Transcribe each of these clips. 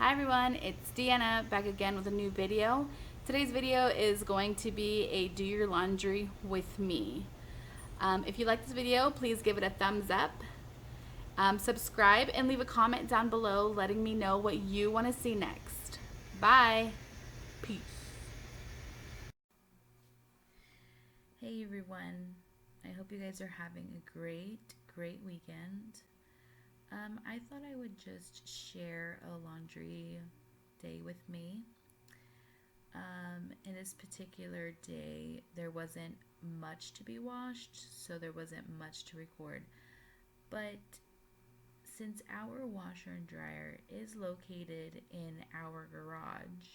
Hi everyone, it's Deanna back again with a new video. Today's video is going to be a do your laundry with me. If you like this video, please give it a thumbs up. Subscribe and leave a comment down below letting me know what you want to see next. Bye. Peace. Hey everyone, I hope you guys are having a great weekend. I thought I would just share a laundry day with me. In this particular day, there wasn't much to be washed, so there wasn't much to record. But since our washer and dryer is located in our garage,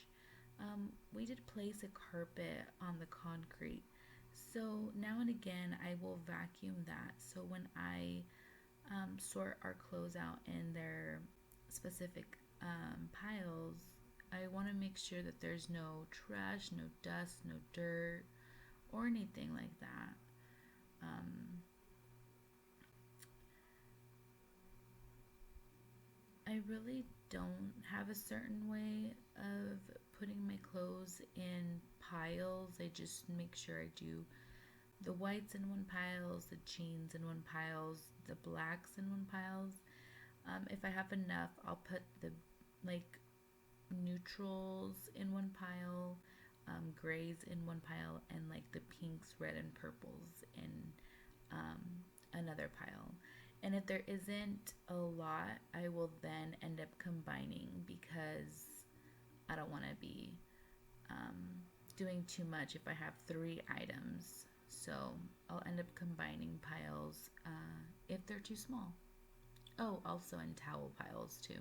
we did place a carpet on the concrete. So now and again, I will vacuum that. So when I sort our clothes out in their specific piles, I want to make sure that there's no trash, no dust, no dirt, or anything like that. I really don't have a certain way of putting my clothes in piles. I just make sure I do the whites in one piles, the jeans in one piles, the blacks in one piles. If I have enough, I'll put the like neutrals in one pile, grays in one pile, and like the pinks, red, and purples in another pile. And if there isn't a lot, I will then end up combining because I don't want to be doing too much if I have 3 items. So I'll end up combining piles if they're too small. Oh, also in towel piles too.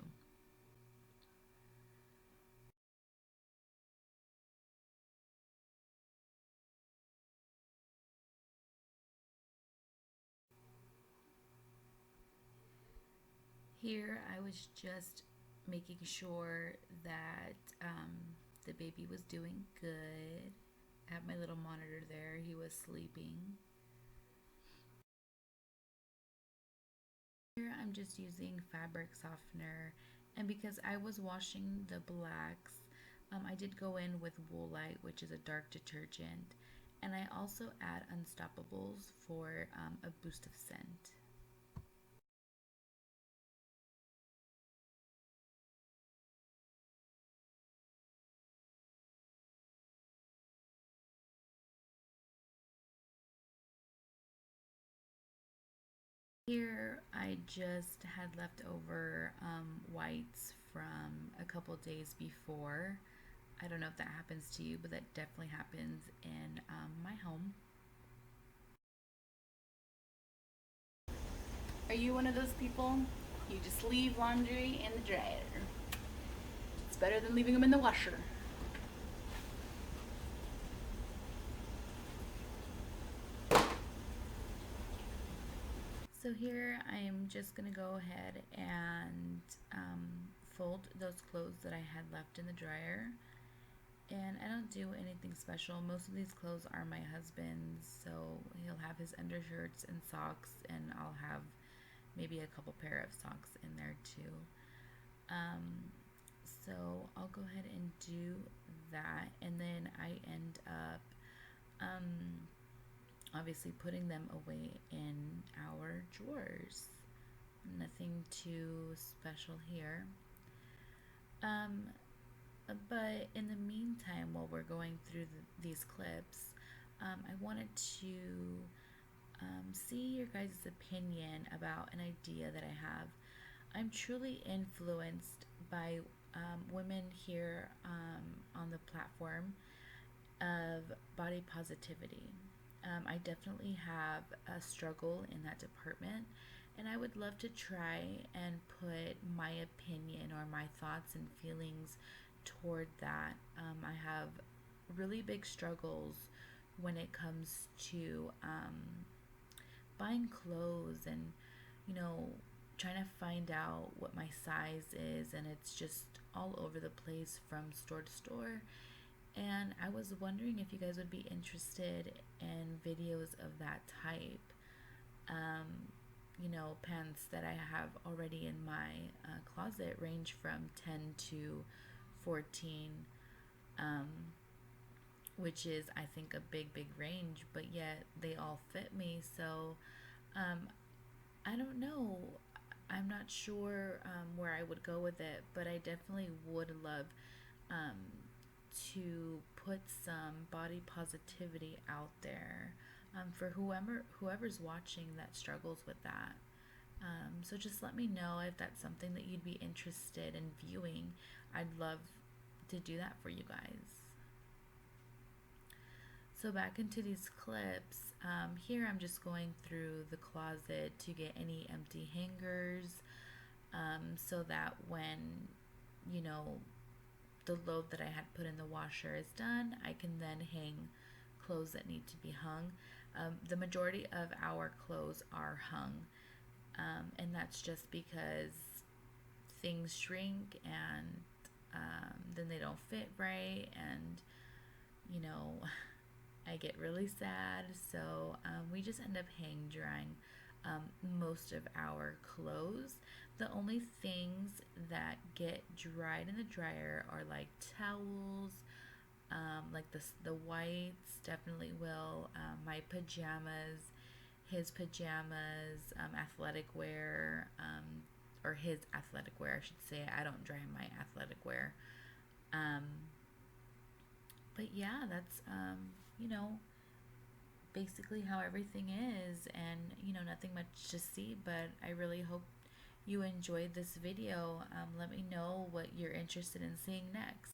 Here I was just making sure that the baby was doing good. I have my little monitor there. He was sleeping. Here I'm just using fabric softener, and because I was washing the blacks, I did go in with Woolite, which is a dark detergent, and I also add Unstoppables for a boost of scent. Here I just had leftover whites from a couple days before. I don't know if that happens to you, but that definitely happens in my home. Are you one of those people? You just leave laundry in the dryer. It's better than leaving them in the washer. So here I'm just gonna go ahead and fold those clothes that I had left in the dryer. And I don't do anything special. Most of these clothes are my husband's, so he'll have his undershirts and socks, and I'll have maybe a couple pair of socks in there too. So I'll go ahead and do that, and then I end up obviously putting them away in our drawers. Nothing too special here. But in the meantime, while we're going through these clips, I wanted to see your guys' opinion about an idea that I have. I'm truly influenced by women here on the platform of body positivity. I definitely have a struggle in that department, and I would love to try and put my opinion or my thoughts and feelings toward that. I have really big struggles when it comes to buying clothes and, you know, trying to find out what my size is, and it's just all over the place from store to store. And I was wondering if you guys would be interested in videos of that type. pants that I have already in my closet range from 10 to 14, um, which is, I think, a big range, but yet they all fit me. So um, I don't know. I'm not sure where I would go with it, but I definitely would love um, to put some body positivity out there for whoever's watching that struggles with that. So just let me know if that's something that you'd be interested in viewing. I'd love to do that for you guys. So back into these clips, here I'm just going through the closet to get any empty hangers, so that when, you know, the load that I had put in the washer is done, I can then hang clothes that need to be hung. The majority of our clothes are hung, and that's just because things shrink and then they don't fit right, and you know, I get really sad. So we just end up hang drying most of our clothes. The only things that get dried in the dryer are like towels, like the whites definitely will. My pajamas, his pajamas, athletic wear, or his athletic wear, I should say. I don't dry my athletic wear. Um, but yeah, that's basically how everything is, and nothing much to see. But I really hope you enjoyed this video. Let me know what you're interested in seeing next.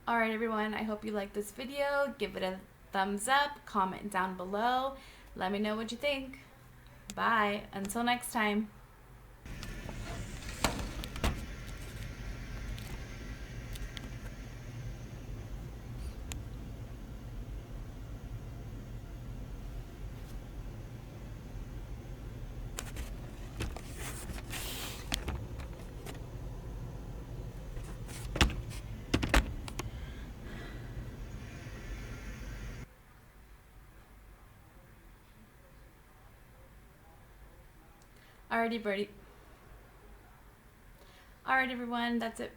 Alright everyone, I hope you liked this video. Give it a thumbs up, comment down below. Let me know what you think. Bye. Until next time. Alrighty, birdie. Alright everyone, that's it.